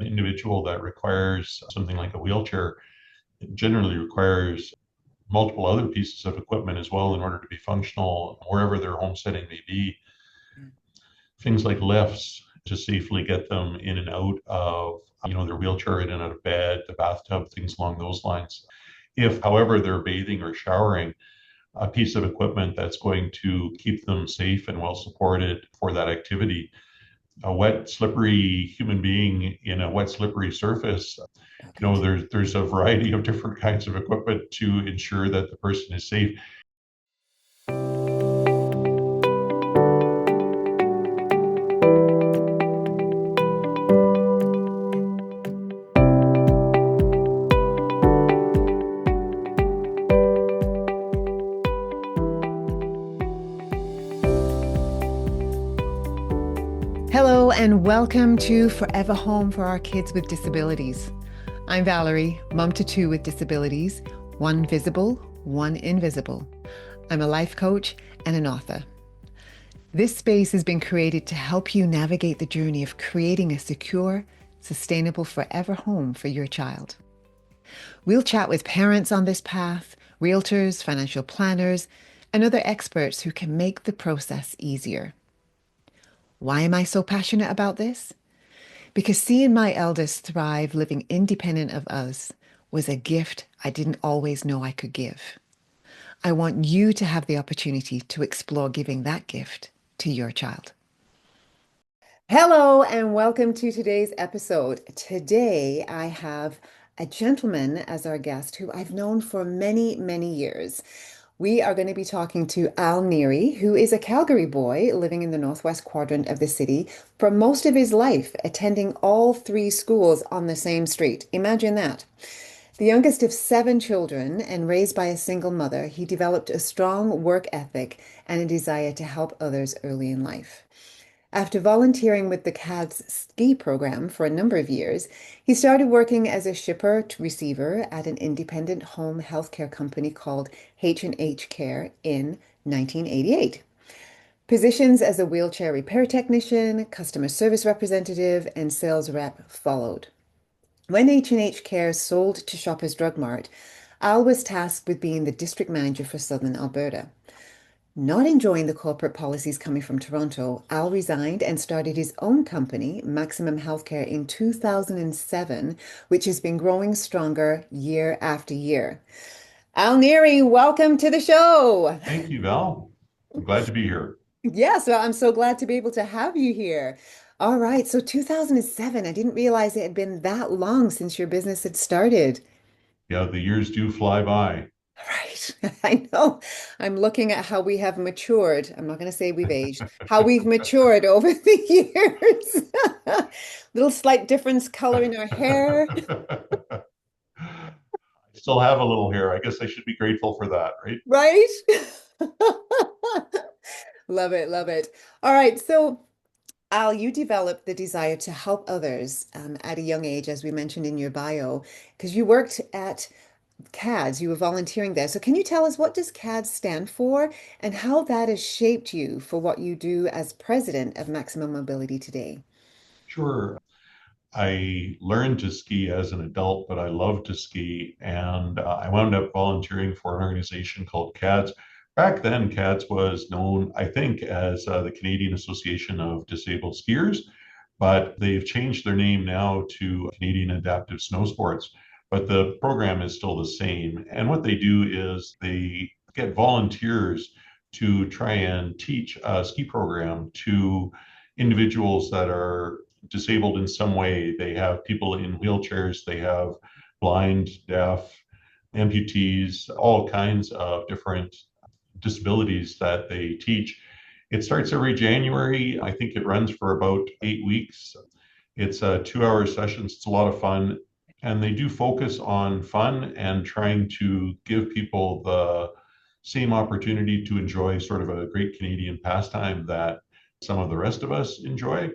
an individual that requires something like a wheelchair generally requires multiple other pieces of equipment as well in order to be functional wherever their home setting may be. Things like lifts to safely get them in and out of, their wheelchair, in and out of bed, the bathtub, things along those lines. If, however, they're bathing or showering, a piece of equipment that's going to keep them safe and well supported for that activity. A wet, slippery human being in a wet, slippery surface, Okay. there's a variety of different kinds of equipment to ensure that the person is safe. Hello, and welcome to Forever Home for Our Kids with Disabilities. I'm Valerie, mum to two with disabilities, one visible, one invisible. I'm a life coach and an author. This space has been created to help you navigate the journey of creating a secure, sustainable forever home for your child. We'll chat with parents on this path, realtors, financial planners, and other experts who can make the process easier. Why am I so passionate about this? Because seeing my eldest thrive living independent of us was a gift I didn't always know I could give. I want you to have the opportunity to explore giving that gift to your child. Hello, and welcome to today's episode. Today, I have a gentleman as our guest who I've known for many, many years. We are going to be talking to Al Neary, who is a Calgary boy living in the northwest quadrant of the city for most of his life, attending all three schools on the same street. Imagine that. The youngest of seven children and raised by a single mother, he developed a strong work ethic and a desire to help others early in life. After volunteering with the CAD's ski program for a number of years, he started working as a shipper to receiver at an independent home healthcare company called H&H Care in 1988. Positions as a wheelchair repair technician, customer service representative, and sales rep followed. When H&H Care sold to Shoppers Drug Mart, Al was tasked with being the district manager for Southern Alberta. Not enjoying the corporate policies coming from Toronto, Al resigned and started his own company, Maximum Healthcare, in 2007, which has been growing stronger year after year. Al Neary, welcome to the show. Thank you, Val. I'm glad to be here. Yes, well, I'm so glad to be able to have you here. All right, so 2007, I didn't realize it had been that long since your business had started. Yeah, the years do fly by. Right. I know. I'm looking at how we have matured. I'm not going to say we've aged, how we've matured over the years. Little slight difference color in our hair. I still have a little hair. I guess I should be grateful for that, right? Right? Love it, love it. All right, so Al, you developed the desire to help others at a young age, as we mentioned in your bio, because you worked at CADS, you were volunteering there. So can you tell us, what does CADS stand for and how that has shaped you for what you do as president of Maximum Mobility today? Sure. I learned to ski as an adult, but I love to ski. And I wound up volunteering for an organization called CADS. Back then, CADS was known, I think, as the Canadian Association of Disabled Skiers, but they've changed their name now to Canadian Adaptive Snow Sports. But the program is still the same. And what they do is they get volunteers to try and teach a ski program to individuals that are disabled in some way. They have people in wheelchairs, they have blind, deaf, amputees, all kinds of different disabilities that they teach. It starts every January. I think it runs for about 8 weeks. It's 2 hour sessions. It's a lot of fun. And they do focus on fun and trying to give people the same opportunity to enjoy sort of a great Canadian pastime that some of the rest of us enjoy.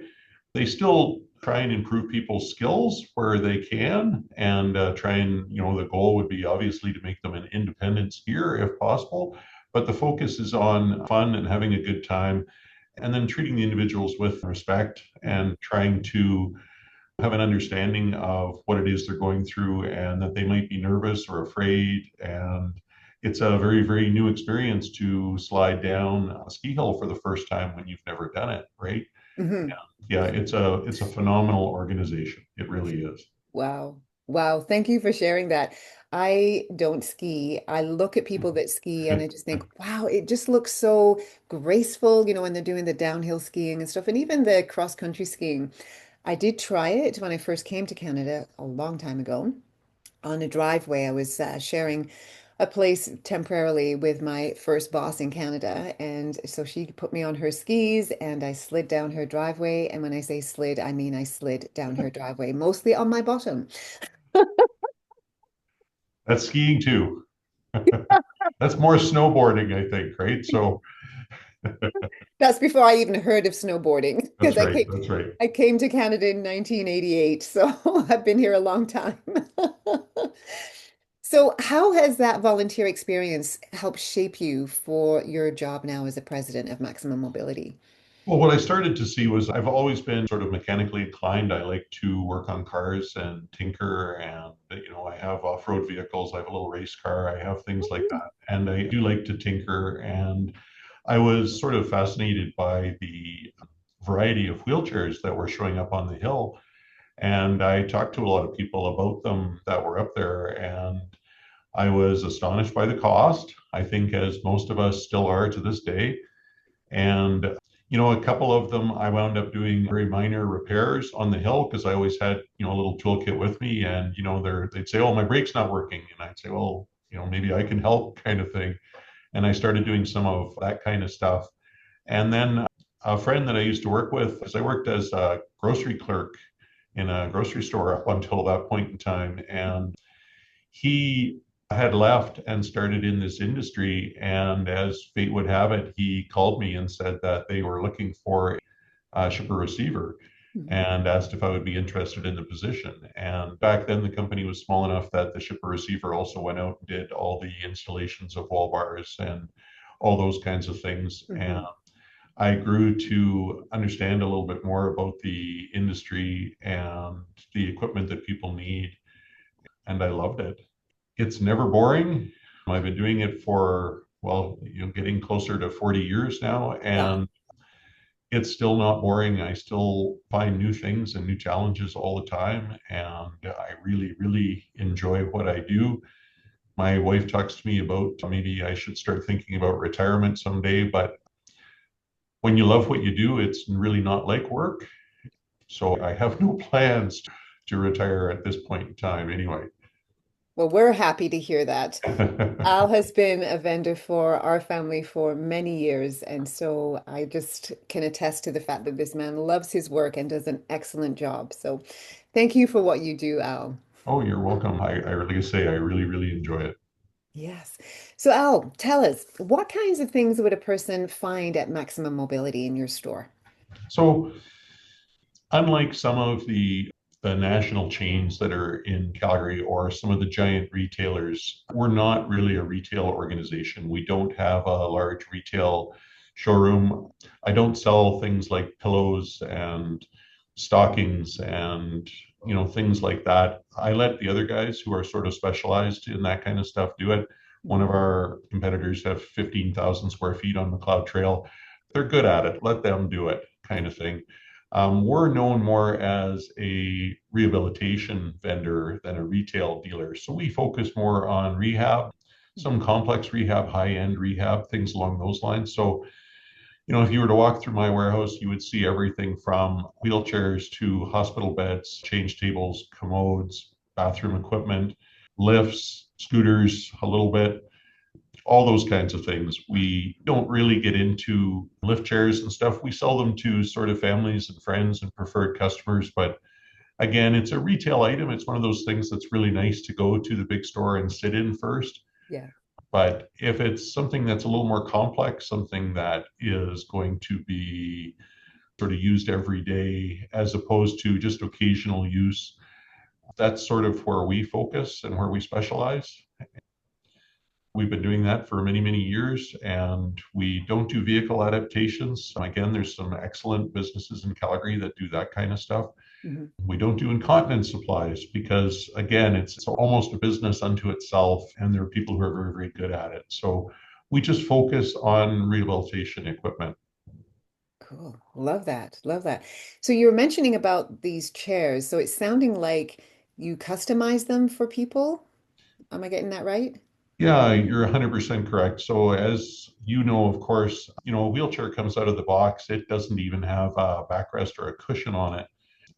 They still try and improve people's skills where they can and try and, the goal would be obviously to make them an independent skier if possible. But the focus is on fun and having a good time and then treating the individuals with respect and trying to have an understanding of what it is they're going through and that they might be nervous or afraid. And it's a very, very new experience to slide down a ski hill for the first time when you've never done it, right? Hmm. Yeah, it's a phenomenal organization. It really is. Wow. Wow. Thank you for sharing that. I don't ski. I look at people that ski and I just think, wow, it just looks so graceful, when they're doing the downhill skiing and stuff, and even the cross-country skiing. I did try it when I first came to Canada a long time ago. On a driveway. I was sharing a place temporarily with my first boss in Canada. And so she put me on her skis and I slid down her driveway. And when I say slid, I mean I slid down her driveway, mostly on my bottom. That's skiing too. That's more snowboarding, I think, right? So That's before I even heard of snowboarding because that's right. That's right. I came to Canada in 1988. So I've been here a long time. So how has that volunteer experience helped shape you for your job now as a president of Maximum Mobility? Well, what I started to see was I've always been sort of mechanically inclined. I like to work on cars and tinker, and I have off-road vehicles. I have a little race car. I have things like that, and I do like to tinker. And I was sort of fascinated by the variety of wheelchairs that were showing up on the hill. And I talked to a lot of people about them that were up there, and I was astonished by the cost. I think, as most of us still are to this day. And a couple of them I wound up doing very minor repairs on the hill because I always had, a little toolkit with me. And, they'd say, "Oh, my brake's not working." And I'd say, "Well, maybe I can help," kind of thing. And I started doing some of that kind of stuff. And then a friend that I used to work with, because I worked as a grocery clerk in a grocery store up until that point in time. And he had left and started in this industry. And as fate would have it, he called me and said that they were looking for a shipper receiver Mhm. and asked if I would be interested in the position. And back then, the company was small enough that the shipper receiver also went out and did all the installations of wall bars and all those kinds of things. And Mhm. I grew to understand a little bit more about the industry and the equipment that people need, and I loved it. It's never boring. I've been doing it for, well, getting closer to 40 years now, Wow. and it's still not boring. I still find new things and new challenges all the time, and I really, really enjoy what I do. My wife talks to me about maybe I should start thinking about retirement someday, but when you love what you do, it's really not like work. So I have no plans to retire at this point in time anyway. Well, we're happy to hear that. Al has been a vendor for our family for many years, and so I just can attest to the fact that this man loves his work and does an excellent job. So thank you for what you do, Al. Oh, you're welcome. Like I say, I really, really enjoy it. Yes. So Al, tell us, what kinds of things would a person find at Maximum Mobility in your store? So unlike some of the national chains that are in Calgary or some of the giant retailers, we're not really a retail organization. We don't have a large retail showroom. I don't sell things like pillows and stockings and things like that. I let the other guys who are sort of specialized in that kind of stuff do it. One of Mhm. our competitors have 15,000 square feet on McLeod Trail. They're good at it. Let them do it, kind of thing. We're known more as a rehabilitation vendor than a retail dealer. So we focus more on rehab, some complex rehab, high-end rehab, things along those lines. So, if you were to walk through my warehouse, you would see everything from wheelchairs to hospital beds, change tables, commodes, bathroom equipment, lifts, scooters, a little bit, all those kinds of things. We don't really get into lift chairs and stuff. We sell them to sort of families and friends and preferred customers. But again, it's a retail item. It's one of those things that's really nice to go to the big store and sit in first. Yeah. But if it's something that's a little more complex, something that is going to be sort of used every day as opposed to just occasional use, that's sort of where we focus and where we specialize. We've been doing that for many, many years, and we don't do vehicle adaptations. Again, there's some excellent businesses in Calgary that do that kind of stuff. Hmm. We don't do incontinence supplies because, again, it's almost a business unto itself, and there are people who are very, very good at it. So we just focus on rehabilitation equipment. Cool. Love that. Love that. So you were mentioning about these chairs. So it's sounding like you customize them for people. Am I getting that right? Yeah, you're 100% correct. So as you know, of course, a wheelchair comes out of the box. It doesn't even have a backrest or a cushion on it.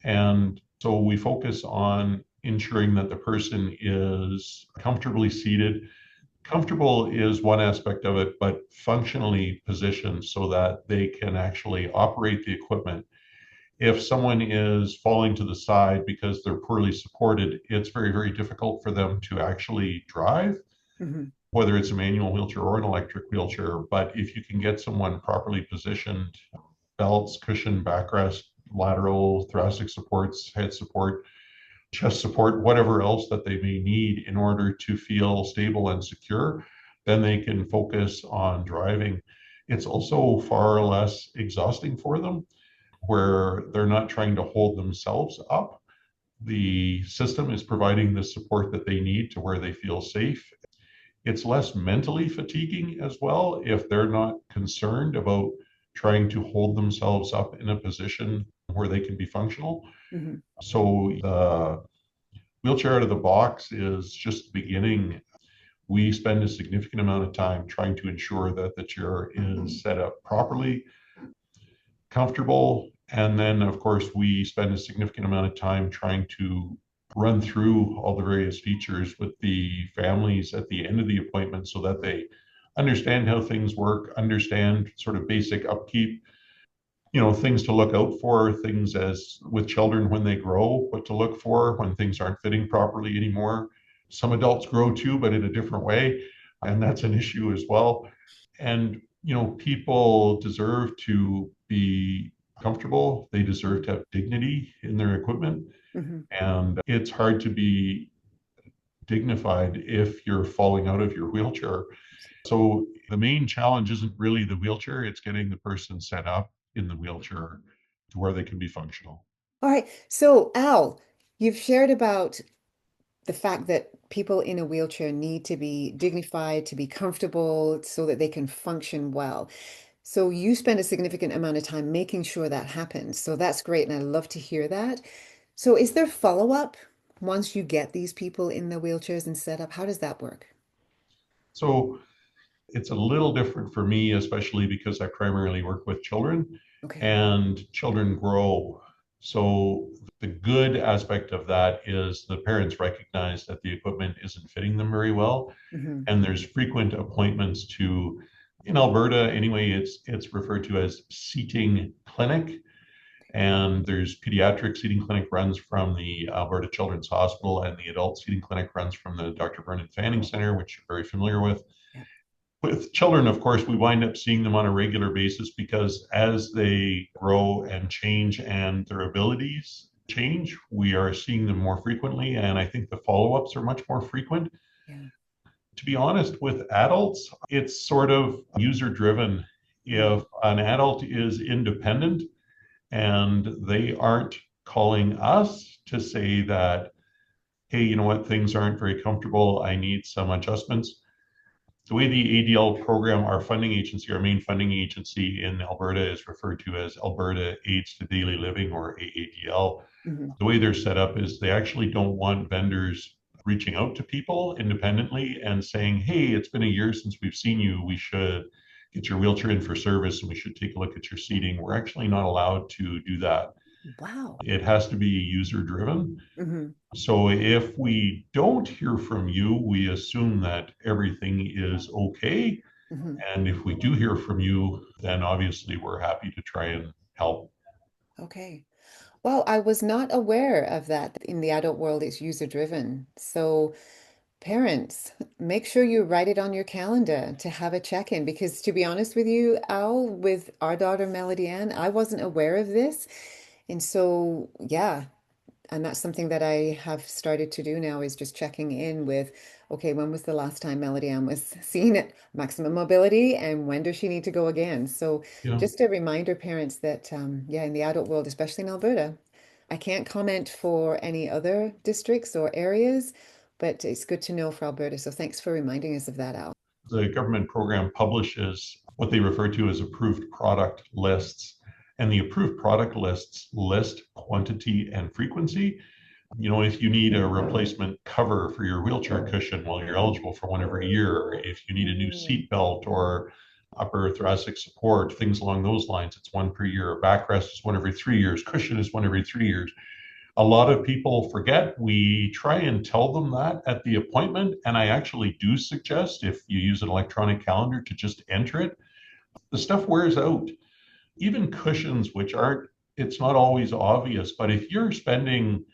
And so we focus on ensuring that the person is comfortably seated. Comfortable is one aspect of it, but functionally positioned so that they can actually operate the equipment. If someone is falling to the side because they're poorly supported, it's very, very difficult for them to actually drive, Hmm. whether it's a manual wheelchair or an electric wheelchair. But if you can get someone properly positioned, belts, cushion, backrest, lateral, thoracic supports, head support, chest support, whatever else that they may need in order to feel stable and secure, then they can focus on driving. It's also far less exhausting for them, where they're not trying to hold themselves up. The system is providing the support that they need to where they feel safe. It's less mentally fatiguing as well if they're not concerned about trying to hold themselves up in a position where they can be functional. Hmm. So the wheelchair out of the box is just the beginning. We spend a significant amount of time trying to ensure that the chair is set up properly, comfortable, and then, of course, we spend a significant amount of time trying to run through all the various features with the families at the end of the appointment so that they understand how things work, understand sort of basic upkeep, things to look out for, things as with children when they grow, what to look for when things aren't fitting properly anymore. Some adults grow too, but in a different way, and that's an issue as well. And people deserve to be comfortable. They deserve to have dignity in their equipment, Hmm. and it's hard to be dignified if you're falling out of your wheelchair. So the main challenge isn't really the wheelchair, it's getting the person set up in the wheelchair to where they can be functional. All right. So, Al, you've shared about the fact that people in a wheelchair need to be dignified, to be comfortable, so that they can function well. So, you spend a significant amount of time making sure that happens. So, that's great. And I love to hear that. So, is there follow-up once you get these people in the wheelchairs and set up? How does that work? So it's a little different for me, especially because I primarily work with children Okay. and children grow. So the good aspect of that is the parents recognize that the equipment isn't fitting them very well. Hmm. And there's frequent appointments to, in Alberta anyway, it's referred to as seating clinic. And there's pediatric seating clinic runs from the Alberta Children's Hospital, and the adult seating clinic runs from the Dr. Vernon Fanning Center, which you're very familiar with. Yeah. With children, of course, we wind up seeing them on a regular basis because as they grow and change and their abilities change, we are seeing them more frequently. And I think the follow ups are much more frequent. Yeah. To be honest, with adults, it's sort of user driven. Mm. If an adult is independent and they aren't calling us to say that, hey, you know what, things aren't very comfortable, I need some adjustments. The way the ADL program, our funding agency, our main funding agency in Alberta is referred to as Alberta Aids to Daily Living, or AADL. Hmm. The way they're set up is they actually don't want vendors reaching out to people independently and saying, hey, it's been a year since we've seen you. We should get your wheelchair in for service and we should take a look at your seating. We're actually not allowed to do that. Wow. It has to be user driven. Hmm. So if we don't hear from you, we assume that everything is okay. Hmm. And if we do hear from you, then obviously we're happy to try and help. Okay. Well, I was not aware of that. In the adult world, it's user driven. So, parents, make sure you write it on your calendar to have a check-in because to be honest with you, Al, with our daughter Melody Ann, I wasn't aware of this. And so, yeah, and that's something that I have started to do now is just checking in with, okay, when was the last time Melody Ann was seen at maximum mobility and when does she need to go again? So Yeah. just a reminder, parents, that yeah, in the adult world, especially in Alberta, I can't comment for any other districts or areas, but it's good to know for Alberta. So thanks for reminding us of that, Al. The government program publishes what they refer to as approved product lists. And the approved product lists list quantity and frequency. If you need a replacement cover for your wheelchair cushion, well, you're eligible for one every year. If you need a new Mm, seat belt or upper thoracic support, things along those lines, it's one per year. Backrest is one every 3 years. Cushion is one every 3 years. A lot of people forget. We try and tell them that at the appointment. And I actually do suggest if you use an electronic calendar to just enter it. The stuff wears out. Even cushions, which aren't, it's not always obvious, but if you're spending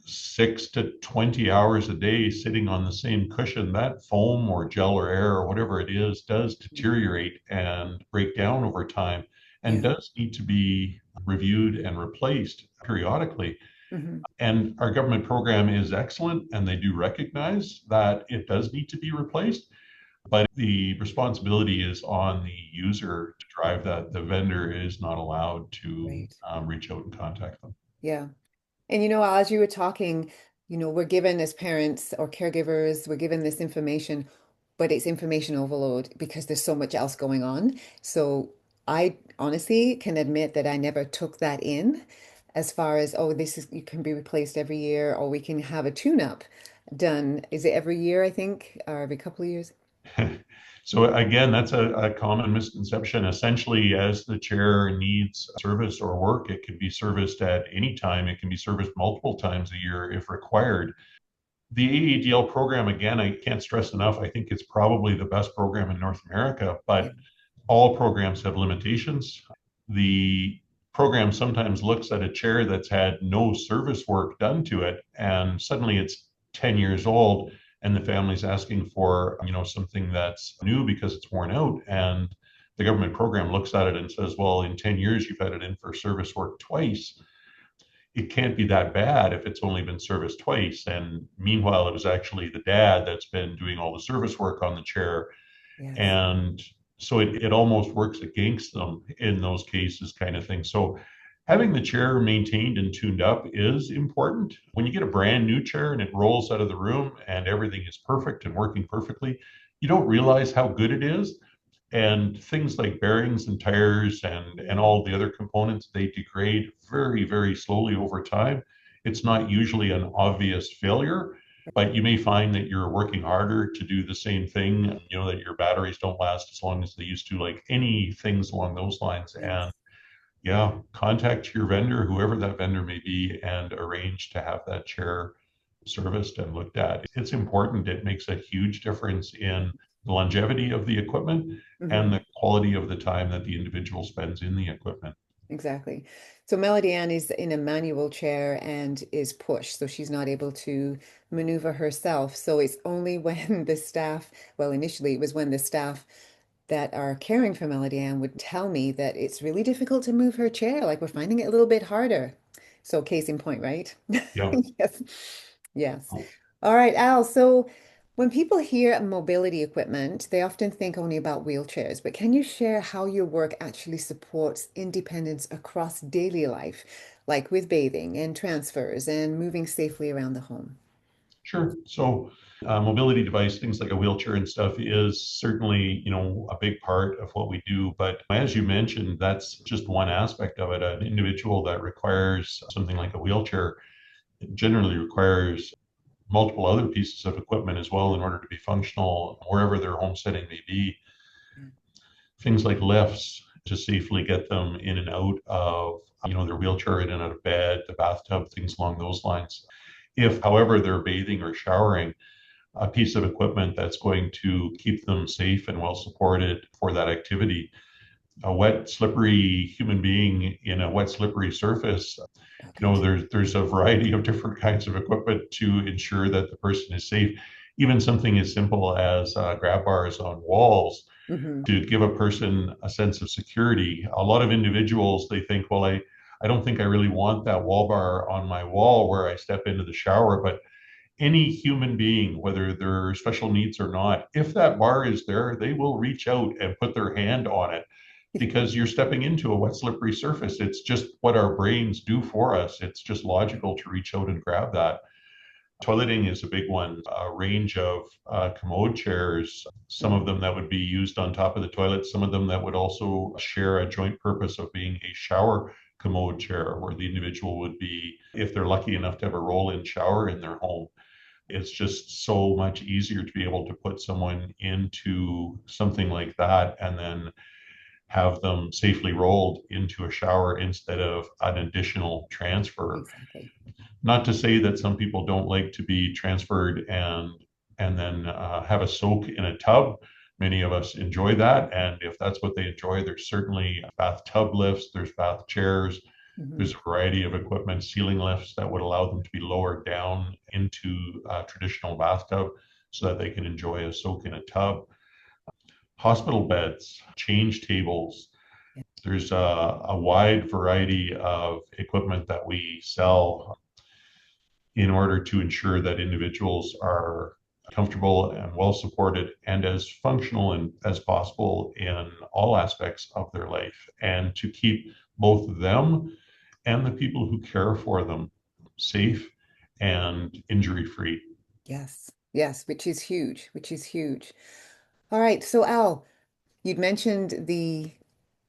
6 to 20 hours a day sitting on the same cushion, that foam or gel or air or whatever it is does deteriorate and break down over time and yeah. does need to be reviewed and replaced periodically. Hmm. And our government program is excellent, and they do recognize that it does need to be replaced. But the responsibility is on the user to drive that. The vendor is not allowed to Right. reach out and contact them. Yeah. And as you were talking, we're given as parents or caregivers, we're given this information, but it's information overload because there's so much else going on. So I honestly can admit that I never took that in as far as, oh, this is, you can be replaced every year, or we can have a tune-up done. Is it every year, I think, or every couple of years? So again, that's a common misconception. Essentially, as the chair needs service or work, it can be serviced at any time. It can be serviced multiple times a year if required. The AADL program, again, I can't stress enough. I think it's probably the best program in North America, Yeah. but all programs have limitations. The program sometimes looks at a chair that's had no service work done to it, and suddenly it's 10 years old, and the family's asking for, something that's new because it's worn out. And the government program looks at it and says, well, in 10 years, you've had it in for service work twice. It can't be that bad if it's only been serviced twice. And meanwhile, it was actually the dad that's been doing all the service work on the chair, Yes. and so it almost works against them in those cases, kind of thing. So having the chair maintained and tuned up is important. When you get a brand new chair and it rolls out of the room and everything is perfect and working perfectly, you don't realize how good it is. And things like bearings and tires and Mm, all the other components, they degrade very, very slowly over time. It's not usually an obvious failure, but you may find that you're working harder to do the same thing, that your batteries don't last as long as they used to, like any things along those lines. And yes. yeah, contact your vendor, whoever that vendor may be, and arrange to have that chair serviced and looked at. It's important. It makes a huge difference in the longevity of the equipment and Hmm. the quality of the time that the individual spends in the equipment. Exactly. So Melody Ann is in a manual chair and is pushed, so she's not able to maneuver herself. So it's only when the staff, well, initially it was when the staff that are caring for Melody Ann would tell me that it's really difficult to move her chair. Like we're finding it a little bit harder. So case in point, right? Yeah. Yes. Yes. All right, Al. So when people hear mobility equipment, they often think only about wheelchairs, but can you share how your work actually supports independence across daily life, like with bathing and transfers and moving safely around the home? Sure. So, mobility device, things like a wheelchair and stuff, is certainly, a big part of what we do. But as you mentioned, that's just one aspect of it. An individual that requires something like a wheelchair generally requires multiple other pieces of equipment as well in order to be functional wherever their home setting may be. Yeah. Things like lifts to safely get them in and out of, their wheelchair, in and out of bed, the bathtub, things along those lines. If, however, they're bathing or showering, a piece of equipment that's going to keep them safe and well supported for that activity. A wet, slippery human being in a wet, slippery surface, Okay. there's a variety of different kinds of equipment to ensure that the person is safe. Even something as simple as grab bars on walls Hmm. to give a person a sense of security. A lot of individuals, they think, well, I don't think I really want that wall bar on my wall where I step into the shower, but any human being, whether they're special needs or not, if that bar is there, they will reach out and put their hand on it because you're stepping into a wet, slippery surface. It's just what our brains do for us. It's just logical to reach out and grab that. Toileting is a big one. A range of commode chairs, some of Mhm. them that would be used on top of the toilet, some of them that would also share a joint purpose of being a shower commode chair, where the individual would be, if they're lucky enough to have a roll in shower in their home. It's just so much easier to be able to put someone into something like that and then have them safely rolled into a shower instead of an additional transfer. Exactly. Not to say that some people don't like to be transferred and then have a soak in a tub. Many of us enjoy that, and if that's what they enjoy, there's certainly bathtub lifts, there's bath chairs, there's Mhm. a variety of equipment, ceiling lifts that would allow them to be lowered down into a traditional bathtub so that they can enjoy a soak in a tub. Hospital beds, change tables. Yeah. There's a wide variety of equipment that we sell in order to ensure that individuals are comfortable and well supported and as functional and as possible in all aspects of their life, and to keep both them and the people who care for them safe and injury free. Yes. Yes, which is huge, which is huge. All right. So, Al, you'd mentioned the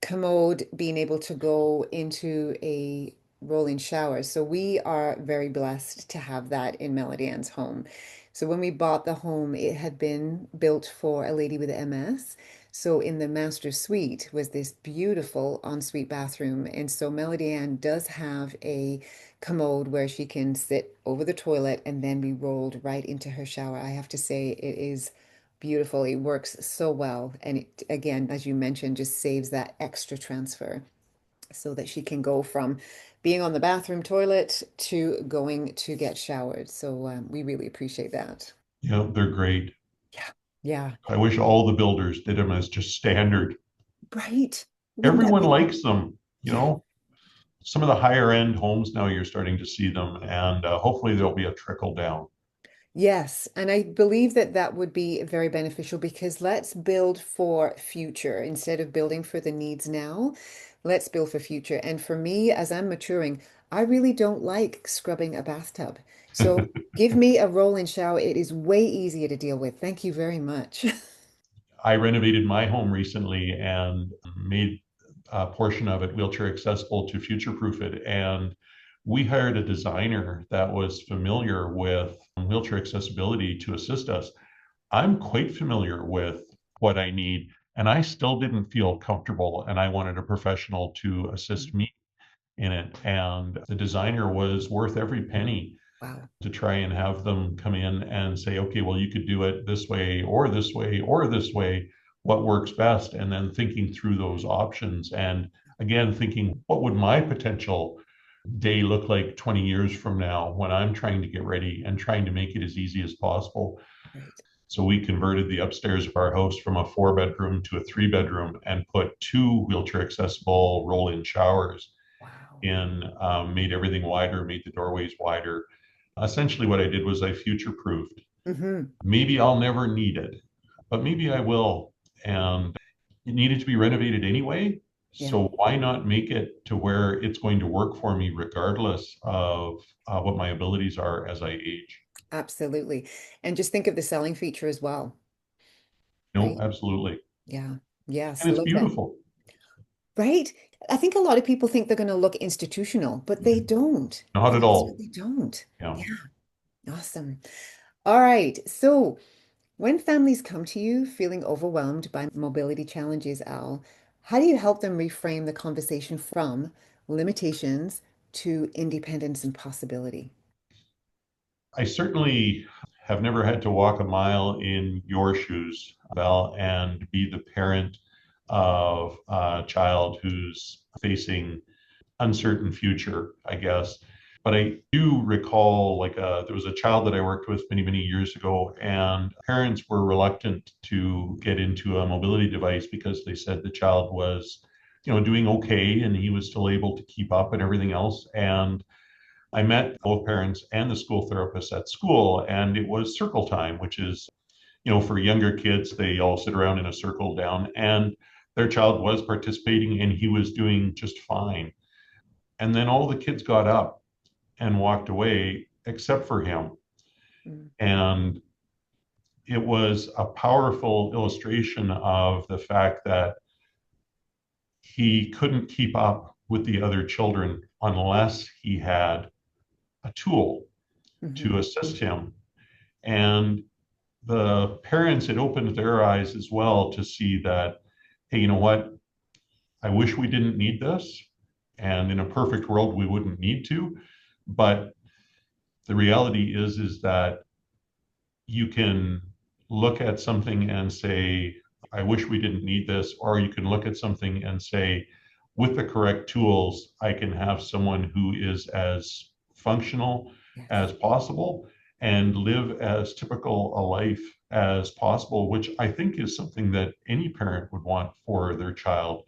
commode being able to go into a rolling shower. So we are very blessed to have that in Melody Ann's home. So when we bought the home, it had been built for a lady with MS. So in the master suite was this beautiful ensuite bathroom. And so Melody Ann does have a commode where she can sit over the toilet and then be rolled right into her shower. I have to say it is beautiful. It works so well. And it, again, as you mentioned, just saves that extra transfer so that she can go from being on the bathroom toilet to going to get showered. So we really appreciate that. Yeah, they're great. Yeah. Yeah. I wish all the builders did them as just standard. Right. Wouldn't that Everyone be? likes them, you Yeah. know. Some of the higher end homes now you're starting to see them, and hopefully there'll be a trickle down. Yes, and I believe that that would be very beneficial because let's build for future instead of building for the needs now. Let's build for future. And for me, as I'm maturing, I really don't like scrubbing a bathtub. So give me a roll-in shower. It is way easier to deal with. Thank you very much. I renovated my home recently and made a portion of it wheelchair accessible to future proof it. And we hired a designer that was familiar with wheelchair accessibility to assist us. I'm quite familiar with what I need, and I still didn't feel comfortable. And I wanted a professional to assist me in it. And the designer was worth every penny Wow. to try and have them come in and say, okay, well, you could do it this way or this way or this way. What works best? And then thinking through those options. And again, thinking, what would my potential day look like 20 years from now when I'm trying to get ready and trying to make it as easy as possible? Right. So we converted the upstairs of our house from a 4 bedroom to a 3 bedroom and put two wheelchair accessible roll in showers Wow. in, made everything wider, made the doorways wider. Essentially, what I did was I future proofed. Hmm. Maybe I'll never need it, but maybe I will. And it needed to be renovated anyway. Yeah, So why not make it to where it's going to work for me regardless of what my abilities are as I age? absolutely. And just think of the selling feature as well, No, right? absolutely. Yeah. Yes. And it's Love that. beautiful. Right? I think a lot of people think they're going to look institutional, but they don't. Not You at guys really all. don't. Yeah. Yeah, awesome. All right. So, when families come to you feeling overwhelmed by mobility challenges, Al, how do you help them reframe the conversation from limitations to independence and possibility? I certainly have never had to walk a mile in your shoes, Val, and be the parent of a child who's facing uncertain future, I guess. But I do recall, like, there was a child that I worked with many, many years ago, and parents were reluctant to get into a mobility device because they said the child was, doing okay and he was still able to keep up and everything else. And I met both parents and the school therapist at school, and it was circle time, which is, for younger kids, they all sit around in a circle down. And their child was participating and he was doing just fine. And then all the kids got up and walked away except for him. Mm, And it was a powerful illustration of the fact that he couldn't keep up with the other children unless he had a tool to mhm, assist him. And the parents, it opened their eyes as well to see that, hey, you know what? I wish we didn't need this. And in a perfect world, we wouldn't need to. But the reality is that you can look at something and say, I wish we didn't need this, or you can look at something and say, with the correct tools, I can have someone who is as functional yes. as possible and live as typical a life as possible, which I think is something that any parent would want for their child.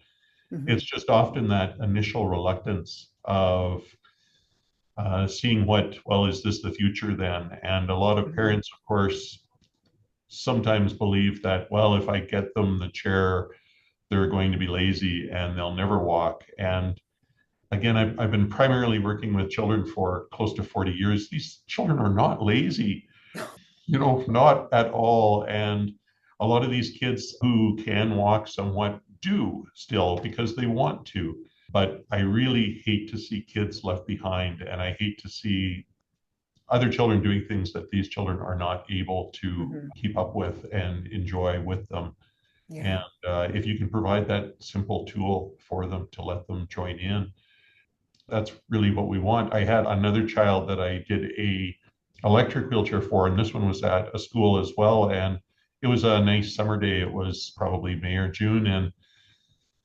It's Mhm, just often that initial reluctance of seeing what, well, is this the future then? And a lot of mhm. parents, of course, sometimes believe that, well, if I get them the chair, they're going to be lazy and they'll never walk. And again, I've been primarily working with children for close to 40 years. These children are not lazy, not at all. And a lot of these kids who can walk somewhat do still because they want to. But I really hate to see kids left behind, and I hate to see other children doing things that these children are not able to Mhm. keep up with and enjoy with them. Yeah. And if you can provide that simple tool for them to let them join in, that's really what we want. I had another child that I did a electric wheelchair for, and this one was at a school as well. And it was a nice summer day. It was probably May or June, and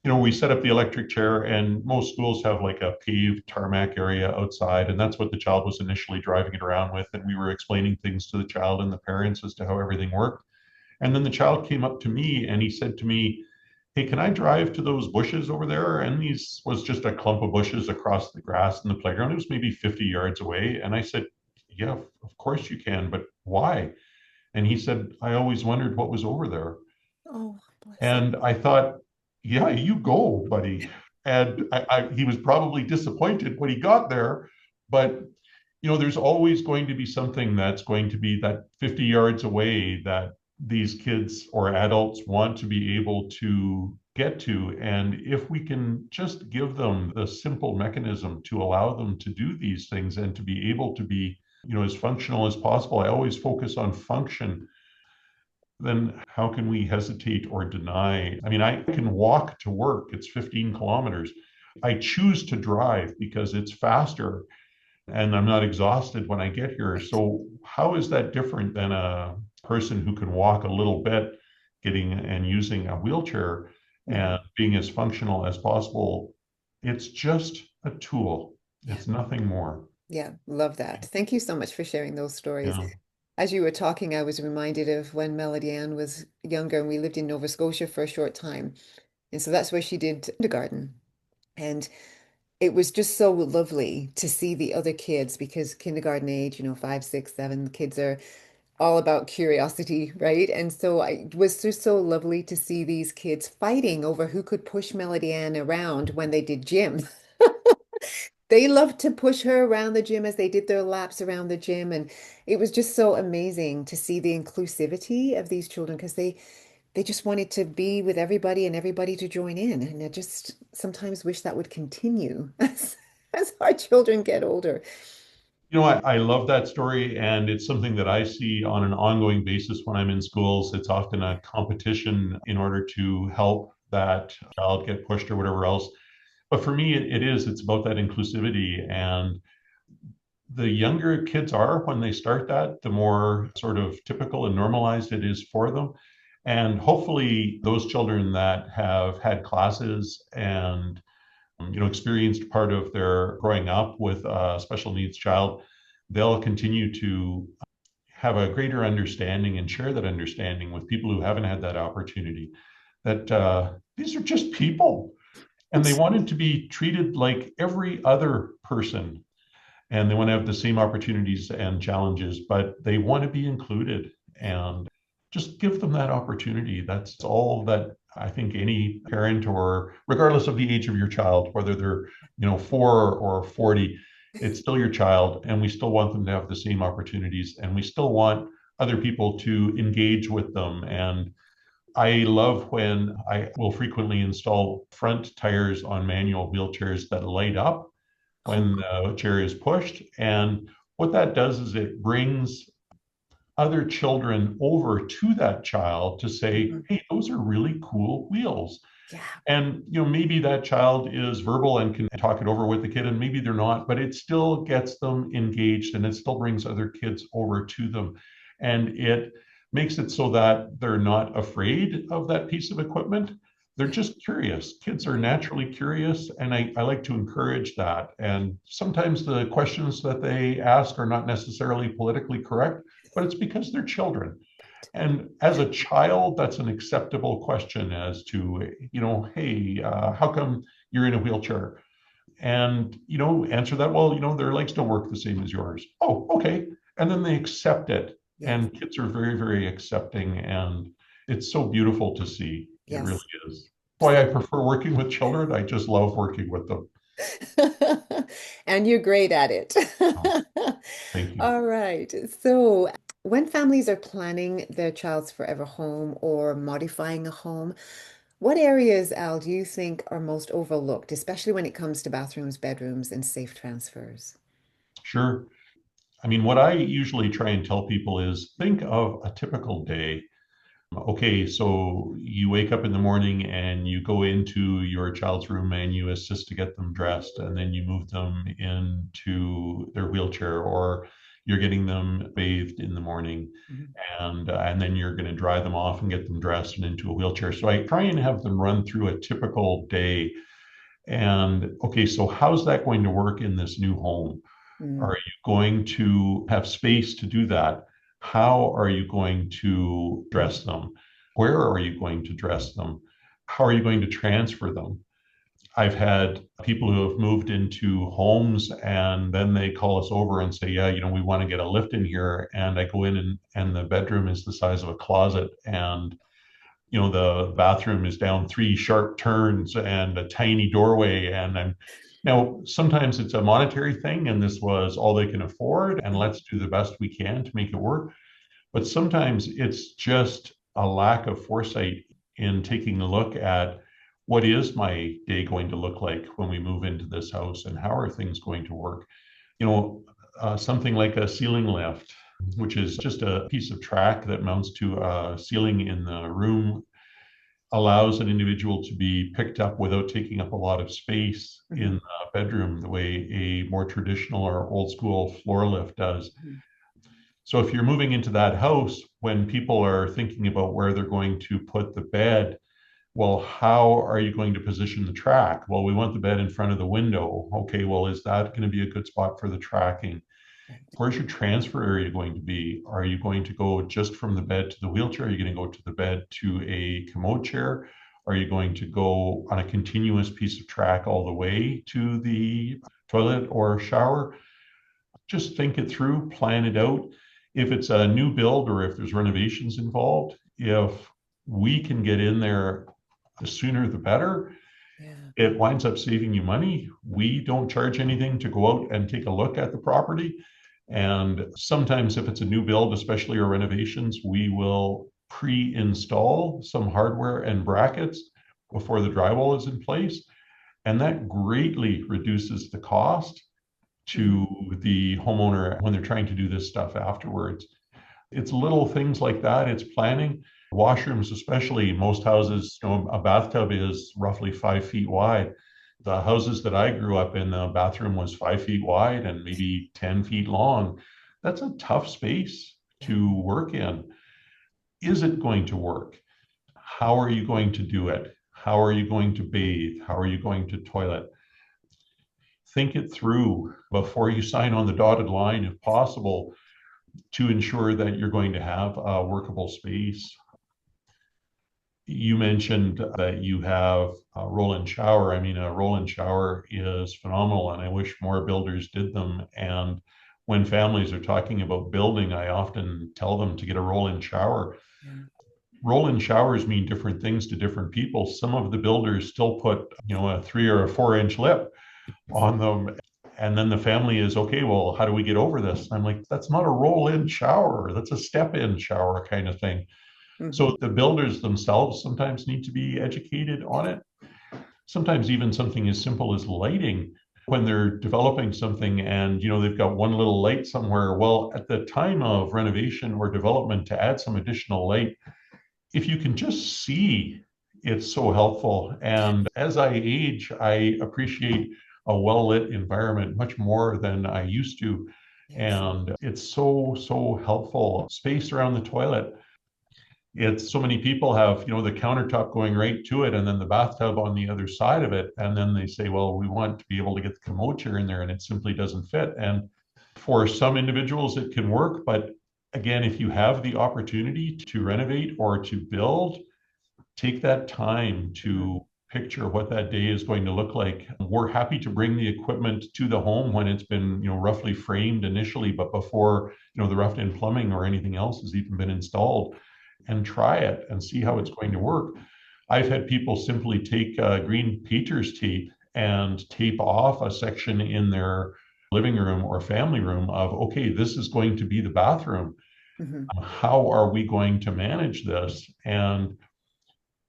we set up the electric chair, and most schools have like a paved tarmac area outside, and that's what the child was initially driving it around with. And we were explaining things to the child and the parents as to how everything worked. And then the child came up to me and he said to me, hey, can I drive to those bushes over there? And these was just a clump of bushes across the grass in the playground. It was maybe 50 yards away. And I said, yeah, of course you can, but why? And he said, I always wondered what was over there. Oh, bless him. And I thought, yeah, you go, buddy. And he was probably disappointed when he got there, but there's always going to be something that's going to be that 50 yards away that these kids or adults want to be able to get to. And if we can just give them the simple mechanism to allow them to do these things and to be able to be, as functional as possible, I always focus on function. Then how can we hesitate or deny? I mean, I can walk to work, it's 15 kilometers. I choose to drive because it's faster and I'm not exhausted when I get here. Right. So, how is that different than a person who can walk a little bit, getting and using a wheelchair Mhm. and being as functional as possible? It's just a tool, Yeah. it's nothing more. Yeah. Love that. Thank you so much for sharing those stories. Yeah. As you were talking, I was reminded of when Melody Ann was younger and we lived in Nova Scotia for a short time. And so that's where she did kindergarten. And it was just so lovely to see the other kids because kindergarten age, 5, 6, 7, the kids are all about curiosity, right? And so it was just so lovely to see these kids fighting over who could push Melody Ann around when they did gym. They loved to push her around the gym as they did their laps around the gym. And it was just so amazing to see the inclusivity of these children because they just wanted to be with everybody and everybody to join in. And I just sometimes wish that would continue as our children get older. I love that story, and it's something that I see on an ongoing basis when I'm in schools. It's often a competition in order to help that child get pushed or whatever else. But for me, it's about that inclusivity. And the younger kids are when they start that, the more sort of typical and normalized it is for them. And hopefully, those children that have had classes and experienced part of their growing up with a special needs child, they'll continue to have a greater understanding and share that understanding with people who haven't had that opportunity. That these are just people, and they wanted to be treated like every other person, and they want to have the same opportunities and challenges, but they want to be included and just give them that opportunity. That's all that I think any parent, or regardless of the age of your child, whether they're, 4 or 40, it's still your child, and we still want them to have the same opportunities, and we still want other people to engage with them. And I love when I will frequently install front tires on manual wheelchairs that light up Oh, when the chair is pushed. And what that does is it brings other children over to that child to say, mhm. hey, those are really cool wheels. Yeah, And maybe that child is verbal and can talk it over with the kid, and maybe they're not, but it still gets them engaged, and it still brings other kids over to them. And it makes it so that they're not afraid of that piece of equipment. They're yeah, just curious. Kids are right. naturally curious, and I like to encourage that. And sometimes the questions that they ask are not necessarily politically correct, but it's because they're children. And as Yeah, a child, that's an acceptable question as to, hey, how come you're in a wheelchair? And, answer that, well, their legs don't work the same as yours. Oh, okay. And then they accept it. yes, And kids are very, very accepting. And it's so beautiful to see. It really yes. is. Why I prefer working with children. I just love working with them. And you're great at it. Oh, thank you. All right. So, when families are planning their child's forever home or modifying a home, what areas, Al, do you think are most overlooked, especially when it comes to bathrooms, bedrooms, and safe transfers? Sure. I mean, what I usually try and tell people is think of a typical day. Okay, so you wake up in the morning and you go into your child's room and you assist to get them dressed, and then you move them into their wheelchair, or you're getting them bathed in the morning, Mhm. and then you're going to dry them off and get them dressed and into a wheelchair. So I try and have them run through a typical day. And okay, so how's that going to work in this new home? Mm, Are you going to have space to do that? How are you going to dress them? Where are you going to dress them? How are you going to transfer them? I've had people who have moved into homes and then they call us over and say, yeah, we want to get a lift in here. And I go in, and the bedroom is the size of a closet. And the bathroom is down three sharp turns and a tiny doorway. And I'm now sometimes it's a monetary thing, and this was all they can afford, and let's do the best we can to make it work. But sometimes it's just a lack of foresight in taking a look at what is my day going to look like when we move into this house, and how are things going to work. You know, Something like a ceiling lift, which is just a piece of track that mounts to a ceiling in the room, allows an individual to be picked up without taking up a lot of space in mhm, the bedroom the way a more traditional or old school floor lift does. mhm. So if you're moving into that house, when people are thinking about where they're going to put the bed, well, how are you going to position the track? Well, we want the bed in front of the window. Okay, well, is that going to be a good spot for the tracking? Right. Where's your transfer area going to be? Are you going to go just from the bed to the wheelchair? Are you going to go to the bed to a commode chair? Are you going to go on a continuous piece of track all the way to the toilet or shower? Just think it through, plan it out. If it's a new build or if there's renovations involved, if we can get in there, the sooner the better. Yeah. It winds up saving you money. We don't charge anything to go out and take a look at the property. And sometimes, if it's a new build, especially or renovations, we will pre install some hardware and brackets before the drywall is in place. And that greatly reduces the cost Mhm. to the homeowner when they're trying to do this stuff afterwards. It's little things like that. It's planning. Washrooms, especially, most houses, a bathtub is roughly 5 feet wide. The houses that I grew up in, the bathroom was 5 feet wide and maybe 10 feet long. That's a tough space Yeah. to work in. Is it going to work? How are you going to do it? How are you going to bathe? How are you going to toilet? Think it through before you sign on the dotted line, if possible, to ensure that you're going to have a workable space. You mentioned that you have a roll-in shower. I mean, a roll-in shower is phenomenal, and I wish more builders did them. And when families are talking about building, I often tell them to get a roll-in shower. Yeah. roll-in showers mean different things to different people. Some of the builders still put, a 3 or 4 inch lip on them. And then the family is, okay, well, how do we get over this? I'm like, that's not a roll-in shower. That's a step-in shower kind of thing. Hmm. So the builders themselves sometimes need to be educated on it. Sometimes even something as simple as lighting when they're developing something and they've got one little light somewhere. Well, at the time of renovation or development to add some additional light, if you can just see, it's so helpful. And as I age, I appreciate a well-lit environment much more than I used to. Yes. And it's so, so helpful. Space around the toilet. It's so many people have, the countertop going right to it and then the bathtub on the other side of it. And then they say, well, we want to be able to get the commode chair in there and it simply doesn't fit. And for some individuals, it can work. But again, if you have the opportunity to renovate or to build, take that time Mhm. to picture what that day is going to look like. We're happy to bring the equipment to the home when it's been, roughly framed initially, but before, the roughed-in plumbing or anything else has even been installed, and try it and see how it's Mhm. going to work. I've had people simply take green painter's tape and tape off a section in their living room or family room of, okay, this is going to be the bathroom. Mhm. How are we going to manage this? And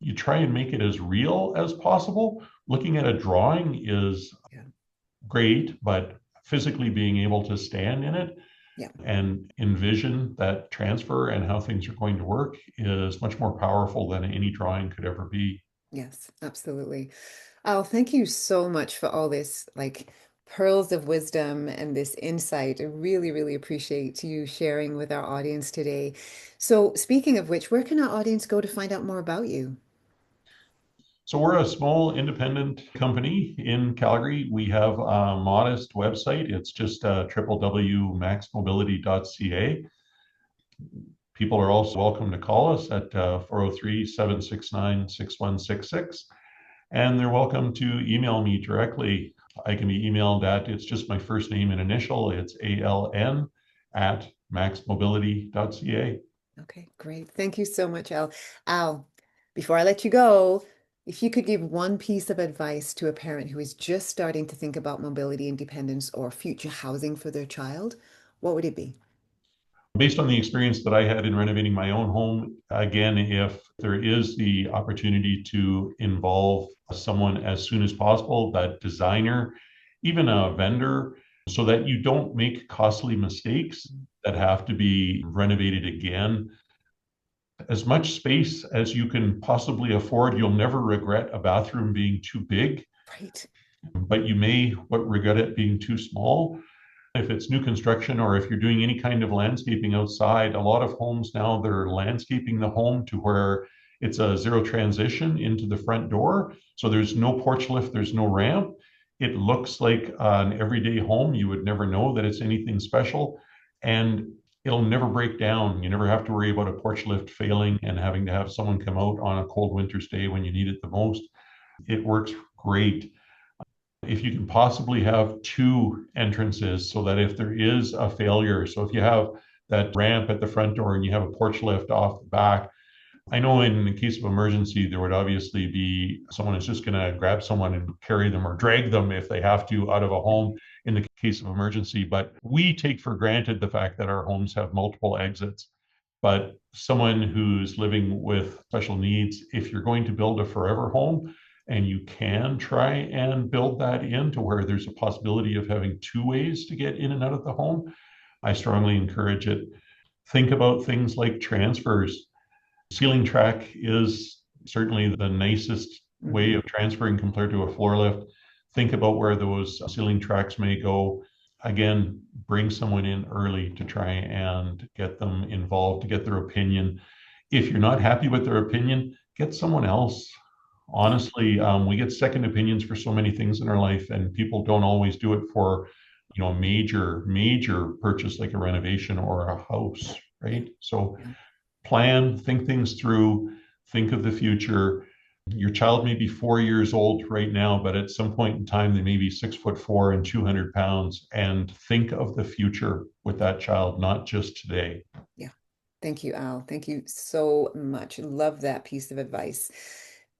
you try and make it as real as possible. Looking at a drawing is Yeah. great, but physically being able to stand in it Yeah. and envision that transfer and how things are going to work is much more powerful than any drawing could ever be. Yes, absolutely. Oh, thank you so much for all this, like pearls of wisdom and this insight. I really, really appreciate you sharing with our audience today. So, speaking of which, where can our audience go to find out more about you? So we're a small independent company in Calgary. We have a modest website. It's just www.maxmobility.ca. People are also welcome to call us at 403-769-6166. And they're welcome to email me directly. I can be emailed at, it's just my first name and initial, it's ALN at maxmobility.ca. Okay, great. Thank you so much, Al. Al, before I let you go, if you could give one piece of advice to a parent who is just starting to think about mobility independence or future housing for their child, what would it be? Based on the experience that I had in renovating my own home, again, if there is the opportunity to involve someone as soon as possible, that designer, even a vendor, so that you don't make costly mistakes that have to be renovated again. As much space as you can possibly afford. You'll never regret a bathroom being too big, Right. but you may regret it being too small. If it's new construction or if you're doing any kind of landscaping outside, a lot of homes now they're landscaping the home to where it's a zero transition into the front door. So there's no porch lift, there's no ramp. It looks like an everyday home. You would never know that it's anything special. And it'll never break down. You never have to worry about a porch lift failing and having to have someone come out on a cold winter's day when you need it the most. It works great. If you can possibly have two entrances so that if there is a failure, so if you have that ramp at the front door and you have a porch lift off the back, I know in the case of emergency, there would obviously be someone is just going to grab someone and carry them or drag them if they have to out of a home in the case of emergency. But we take for granted the fact that our homes have multiple exits. But someone who's living with special needs, if you're going to build a forever home, and you can try and build that in to where there's a possibility of having two ways to get in and out of the home, I strongly encourage it. Think about things like transfers. Ceiling track is certainly the nicest way Hmm. of transferring compared to a floor lift. Think about where those ceiling tracks may go. Again, bring someone in early to try and get them involved, to get their opinion. If you're not happy with their opinion, get someone else. Yeah. Honestly, we get second opinions for so many things in our life, and people don't always do it for, a major purchase like a renovation or a house, Yeah. right? So Yeah. plan, think things through, think of the future. Your child may be 4 years old right now, but at some point in time, they may be 6'4" and 200 pounds. And think of the future with that child, not just today. Yeah. Thank you, Al. Thank you so much. Love that piece of advice.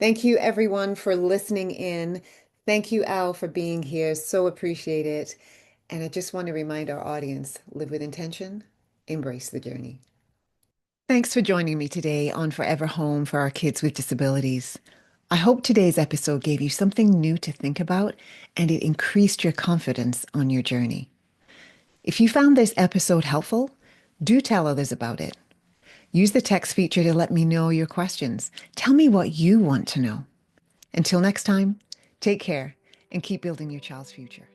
Thank you, everyone, for listening in. Thank you, Al, for being here. So appreciate it. And I just want to remind our audience, live with intention, embrace the journey. Thanks for joining me today on Forever Home for our kids with disabilities. I hope today's episode gave you something new to think about and it increased your confidence on your journey. If you found this episode helpful, do tell others about it. Use the text feature to let me know your questions. Tell me what you want to know. Until next time, take care and keep building your child's future.